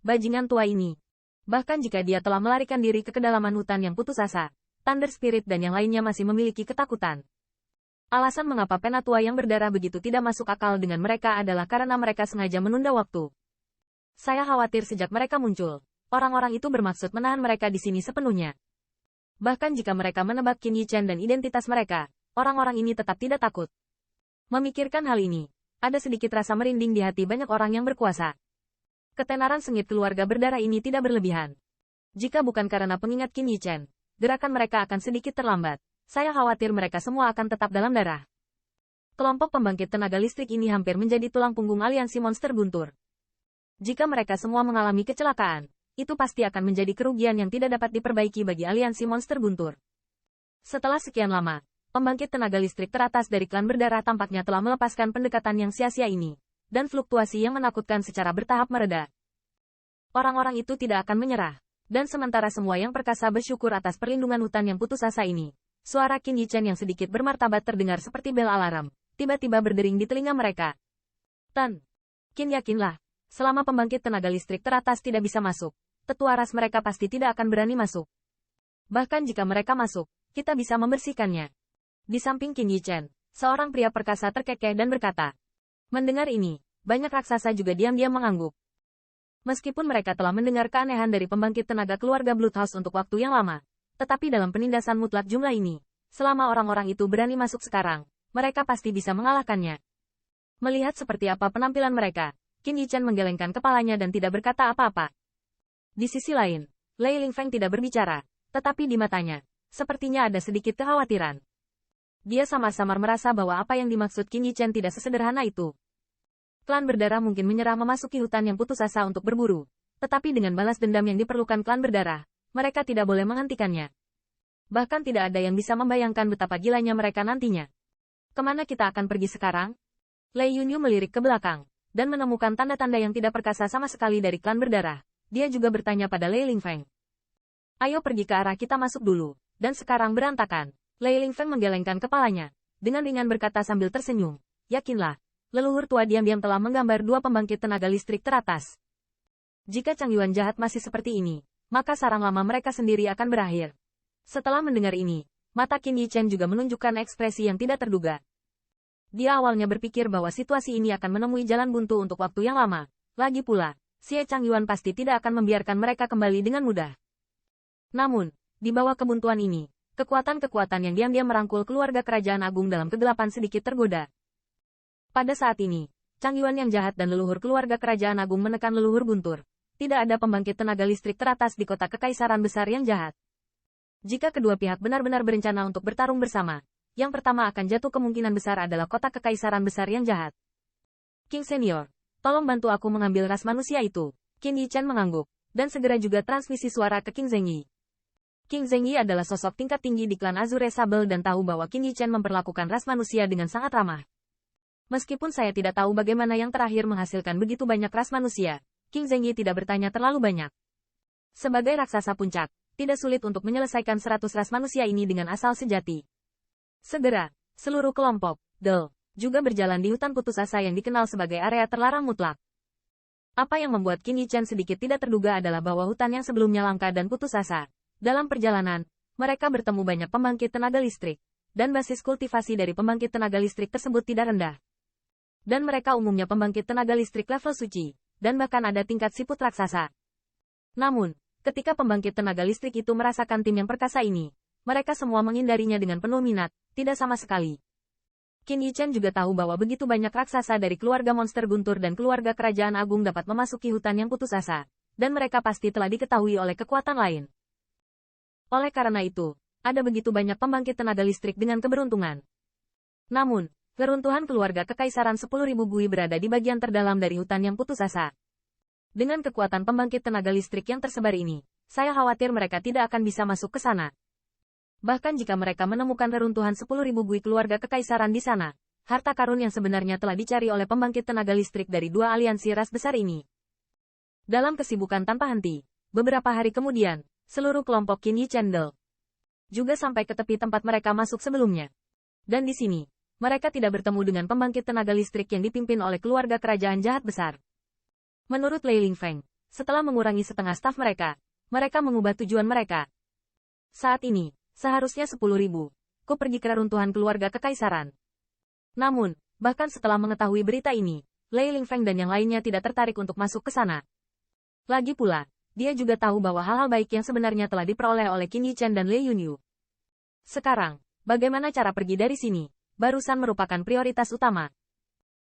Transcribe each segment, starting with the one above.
Bajingan tua ini. Bahkan jika dia telah melarikan diri ke kedalaman hutan yang putus asa, Thunder Spirit dan yang lainnya masih memiliki ketakutan. Alasan mengapa Penatua yang berdarah begitu tidak masuk akal dengan mereka adalah karena mereka sengaja menunda waktu. Saya khawatir sejak mereka muncul, orang-orang itu bermaksud menahan mereka di sini sepenuhnya. Bahkan jika mereka menebak Qin Yichen dan identitas mereka, orang-orang ini tetap tidak takut. Memikirkan hal ini, ada sedikit rasa merinding di hati banyak orang yang berkuasa. Ketenaran sengit keluarga berdarah ini tidak berlebihan. Jika bukan karena pengingat Qin Yichen, gerakan mereka akan sedikit terlambat. Saya khawatir mereka semua akan tetap dalam darah. Kelompok pembangkit tenaga listrik ini hampir menjadi tulang punggung aliansi monster guntur. Jika mereka semua mengalami kecelakaan, itu pasti akan menjadi kerugian yang tidak dapat diperbaiki bagi aliansi monster guntur. Setelah sekian lama, pembangkit tenaga listrik teratas dari klan berdarah tampaknya telah melepaskan pendekatan yang sia-sia ini, dan fluktuasi yang menakutkan secara bertahap mereda. Orang-orang itu tidak akan menyerah, dan sementara semua yang perkasa bersyukur atas perlindungan hutan yang putus asa ini, suara Qin Yichen yang sedikit bermartabat terdengar seperti bel alarm, tiba-tiba berdering di telinga mereka. Tan, Qin yakinlah, selama pembangkit tenaga listrik teratas tidak bisa masuk, tetua ras mereka pasti tidak akan berani masuk. Bahkan jika mereka masuk, kita bisa membersihkannya. Di samping Qin Yichen, seorang pria perkasa terkekeh dan berkata. Mendengar ini, banyak raksasa juga diam-diam mengangguk. Meskipun mereka telah mendengar keanehan dari pembangkit tenaga keluarga Bloodhouse untuk waktu yang lama, tetapi dalam penindasan mutlak jumlah ini, selama orang-orang itu berani masuk sekarang, mereka pasti bisa mengalahkannya. Melihat seperti apa penampilan mereka, Qin Yichen menggelengkan kepalanya dan tidak berkata apa-apa. Di sisi lain, Lei Lingfeng tidak berbicara, tetapi di matanya, sepertinya ada sedikit kekhawatiran. Dia samar-samar merasa bahwa apa yang dimaksud Qin Yichen tidak sesederhana itu. Klan berdarah mungkin menyerah memasuki hutan yang putus asa untuk berburu, tetapi dengan balas dendam yang diperlukan klan berdarah, mereka tidak boleh menghentikannya. Bahkan tidak ada yang bisa membayangkan betapa gilanya mereka nantinya. Kemana kita akan pergi sekarang? Lei Yunyu melirik ke belakang, dan menemukan tanda-tanda yang tidak perkasa sama sekali dari klan berdarah. Dia juga bertanya pada Lei Lingfeng. Ayo pergi ke arah kita masuk dulu, dan sekarang berantakan. Lei Lingfeng menggelengkan kepalanya, dengan ringan berkata sambil tersenyum, yakinlah, leluhur tua diam-diam telah menggambar dua pembangkit tenaga listrik teratas. Jika Chang Yuan jahat masih seperti ini, maka sarang lama mereka sendiri akan berakhir. Setelah mendengar ini, mata Qin Yichen juga menunjukkan ekspresi yang tidak terduga. Dia awalnya berpikir bahwa situasi ini akan menemui jalan buntu untuk waktu yang lama. Lagi pula, Xie Chang Yuan pasti tidak akan membiarkan mereka kembali dengan mudah. Namun, di bawah kebuntuan ini, kekuatan-kekuatan yang diam-diam merangkul keluarga kerajaan agung dalam kegelapan sedikit tergoda. Pada saat ini, Chang Yuan yang jahat dan leluhur keluarga kerajaan agung menekan leluhur guntur. Tidak ada pembangkit tenaga listrik teratas di kota kekaisaran besar yang jahat. Jika kedua pihak benar-benar berencana untuk bertarung bersama, yang pertama akan jatuh kemungkinan besar adalah kota kekaisaran besar yang jahat. King Senior, tolong bantu aku mengambil ras manusia itu. Qin Yichen mengangguk, dan segera juga transmisi suara ke King Zhengyi. King Zhengyi adalah sosok tingkat tinggi di klan Azure Sable dan tahu bahwa Qin Yichen memperlakukan ras manusia dengan sangat ramah. Meskipun saya tidak tahu bagaimana yang terakhir menghasilkan begitu banyak ras manusia, King Zhengyi tidak bertanya terlalu banyak. Sebagai raksasa puncak, tidak sulit untuk menyelesaikan 100 ras manusia ini dengan asal sejati. Segera, seluruh kelompok, Del, juga berjalan di hutan putus asa yang dikenal sebagai area terlarang mutlak. Apa yang membuat Qin Yichen sedikit tidak terduga adalah bahwa hutan yang sebelumnya langka dan putus asa. Dalam perjalanan, mereka bertemu banyak pembangkit tenaga listrik, dan basis kultivasi dari pembangkit tenaga listrik tersebut tidak rendah. Dan mereka umumnya pembangkit tenaga listrik level suci, dan bahkan ada tingkat siput raksasa. Namun, ketika pembangkit tenaga listrik itu merasakan tim yang perkasa ini, mereka semua menghindarinya dengan penuh minat, tidak sama sekali. Qin Yichen juga tahu bahwa begitu banyak raksasa dari keluarga monster guntur dan keluarga kerajaan agung dapat memasuki hutan yang putus asa, dan mereka pasti telah diketahui oleh kekuatan lain. Oleh karena itu, ada begitu banyak pembangkit tenaga listrik dengan keberuntungan. Namun, keruntuhan keluarga kekaisaran 10.000 bui berada di bagian terdalam dari hutan yang putus asa. Dengan kekuatan pembangkit tenaga listrik yang tersebar ini, saya khawatir mereka tidak akan bisa masuk ke sana. Bahkan jika mereka menemukan reruntuhan 10.000 bui keluarga kekaisaran di sana, harta karun yang sebenarnya telah dicari oleh pembangkit tenaga listrik dari dua aliansi ras besar ini. Dalam kesibukan tanpa henti, beberapa hari kemudian, seluruh kelompok Qin Yichen Del juga sampai ke tepi tempat mereka masuk sebelumnya. Dan di sini, mereka tidak bertemu dengan pembangkit tenaga listrik yang dipimpin oleh keluarga kerajaan jahat besar. Menurut Lei Lingfeng, Setelah mengurangi setengah staf mereka mengubah tujuan mereka. Saat ini, seharusnya 10.000. Ku pergi ke reruntuhan keluarga kekaisaran. Namun, bahkan setelah mengetahui berita ini, Lei Lingfeng dan yang lainnya tidak tertarik untuk masuk ke sana. Lagi pula, dia juga tahu bahwa hal-hal baik yang sebenarnya telah diperoleh oleh Qin Yichen dan Lei Yunyu. Sekarang, bagaimana cara pergi dari sini, barusan merupakan prioritas utama.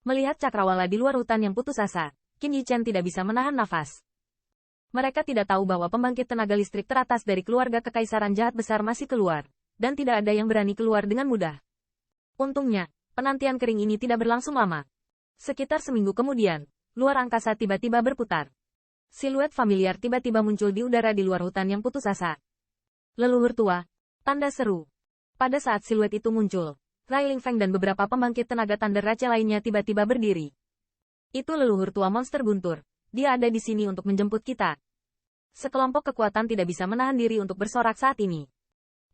Melihat cakrawala di luar hutan yang putus asa, Qin Yichen tidak bisa menahan nafas. Mereka tidak tahu bahwa pembangkit tenaga listrik teratas dari keluarga kekaisaran jahat besar masih keluar, dan tidak ada yang berani keluar dengan mudah. Untungnya, penantian kering ini tidak berlangsung lama. Sekitar seminggu kemudian, luar angkasa tiba-tiba berputar. Siluet familiar tiba-tiba muncul di udara di luar hutan yang putus asa. Leluhur tua, tanda seru. Pada saat siluet itu muncul, Rai Lingfeng dan beberapa pembangkit tenaga Thunder Rache lainnya tiba-tiba berdiri. Itu leluhur tua monster guntur. Dia ada di sini untuk menjemput kita. Sekelompok kekuatan tidak bisa menahan diri untuk bersorak saat ini.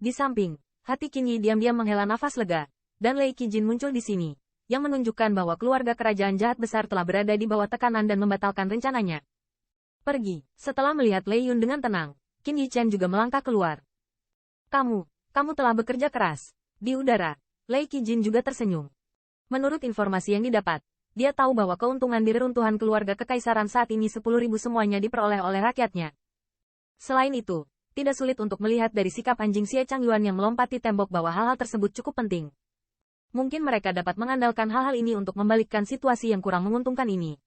Di samping, hati Qin Yi diam-diam menghela nafas lega, dan Lei Qijin muncul di sini, yang menunjukkan bahwa keluarga kerajaan jahat besar telah berada di bawah tekanan dan membatalkan rencananya. Pergi. Setelah melihat Lei Yun dengan tenang, Qin Yichen juga melangkah keluar. Kamu telah bekerja keras. Di udara, Lei Qijin juga tersenyum. Menurut informasi yang didapat, dia tahu bahwa keuntungan di reruntuhan keluarga kekaisaran saat ini 10.000 semuanya diperoleh oleh rakyatnya. Selain itu, tidak sulit untuk melihat dari sikap anjing Xie Changyuan yang melompati tembok bahwa hal-hal tersebut cukup penting. Mungkin mereka dapat mengandalkan hal-hal ini untuk membalikkan situasi yang kurang menguntungkan ini.